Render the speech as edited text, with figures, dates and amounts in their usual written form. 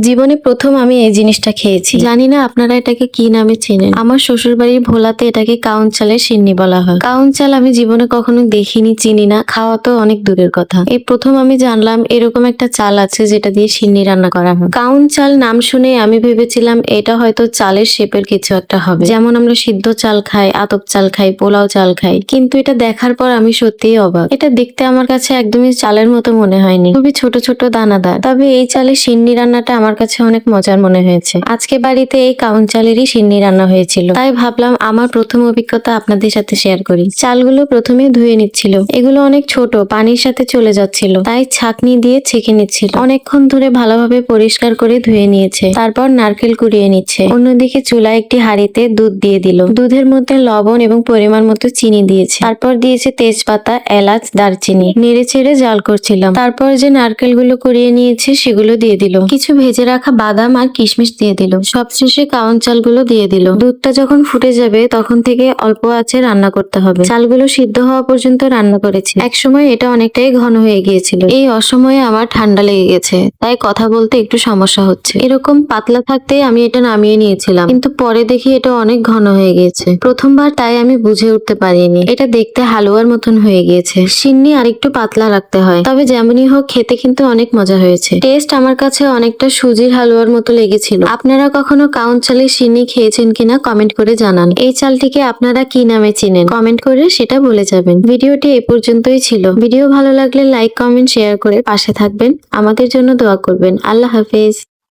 জীবনে প্রথম আমি এই জিনিসটা খেয়েছি। জানি না আপনারা এটাকে কি নামে চেনেন। আমার শ্বশুর বাড়ির ভোলাতে এটাকে কাউন চালের সিন্নি বলা হয়। কাউন চাল আমি জীবনে কখনো দেখিনি, চিনি না, খাওয়া তো অনেক দূরের কথা। এই প্রথম আমি জানলাম এরকম একটা চাল আছে যেটা দিয়ে সিন্নি রান্না করা হয়। কাউন চাল নাম শুনে আমি ভেবেছিলাম এটা হয়তো চালের শেপের কিছু একটা হবে, যেমন আমরা সিদ্ধ চাল খাই, আতপ চাল খাই, পোলাও চাল খাই। কিন্তু এটা দেখার পর আমি সত্যিই অবাক। এটা দেখতে আমার কাছে একদমই চালের মতো মনে হয়নি, খুবই ছোট ছোট দানাদার। তবে এই চালের সিন্নি রান্নাটা আমার কাছে অনেক মজার মনে হয়েছে। আজকে বাড়িতে এই কাউন চালেরই সিন্নি রান্না হয়েছিল, তাই ভাবলাম আমার প্রথম অভিজ্ঞতা আপনাদের সাথে শেয়ার করি। চালগুলো প্রথমে ধুয়ে নিচ্ছিল, এগুলো অনেক ছোট, পানির সাথে চলে যাচ্ছিল, তাই ছাঁকনি দিয়ে ছেঁকে নিচ্ছিল। অনেকক্ষণ ধরে ভালোভাবে পরিষ্কার করে ধুয়ে নিয়েছে, তারপর নারকেল কুড়িয়ে নিচ্ছে। অন্যদিকে চুলায় একটি হাঁড়িতে দুধ দিয়ে দিল, দুধের মধ্যে লবণ এবং পরিমাণ মতো চিনি দিয়েছে, তারপর দিয়েছে তেজপাতা, এলাচ, দারচিনি। নেড়ে চেড়ে জাল করছিলাম। তারপর যে নারকেলগুলো কুড়িয়ে নিয়েছে সেগুলো দিয়ে দিল, কিছু ভেজে রাখা বাদাম আর কিশমিশ দিয়ে দিল, সবশেষে কাউন চালগুলো দিয়ে দিল। দুধটা যখন ফুটে যাবে তখন থেকে অল্প আঁচে রান্না করতে হবে। চালগুলো সিদ্ধ হওয়া পর্যন্ত রান্না করেছি। একসময় এটা অনেকটাই ঘন হয়ে গিয়েছিল। এই অসময়ে আমার ঠান্ডা লেগে গেছে, তাই কথা বলতে একটু সমস্যা হচ্ছে। এরকম পাতলা থাকতে আমি এটা নামিয়ে নিয়েছিলাম, কিন্তু পরে দেখি এটা অনেক ঘন হয়ে গিয়েছে। প্রথমবার তাই আমি বুঝে উঠতে পারিনি এটা দেখতে হালুয়ার মতন হয়ে গিয়েছে। সিন্নি আর একটু পাতলা রাখতে হয়, তবে যেমনই হোক খেতে কিন্তু অনেক মজা হয়েছে। টেস্ট আমার কাছে অনেকটা সুজির হালুয়ার মতো লেগেছিল। আপনারা কখনো কাউন চালের সিন্নি খেয়েছেন কিনা কমেন্ট করে জানান। এই চালটিকে আপনারা কি নামে চিনেন কমেন্ট করে সেটা বলে যাবেন। ভিডিওটি এই পর্যন্তই ছিল। ভিডিও ভালো লাগলে লাইক, কমেন্ট, শেয়ার করে পাশে থাকবেন। আমাদের জন্য দোয়া করবেন। আল্লাহ হাফেজ।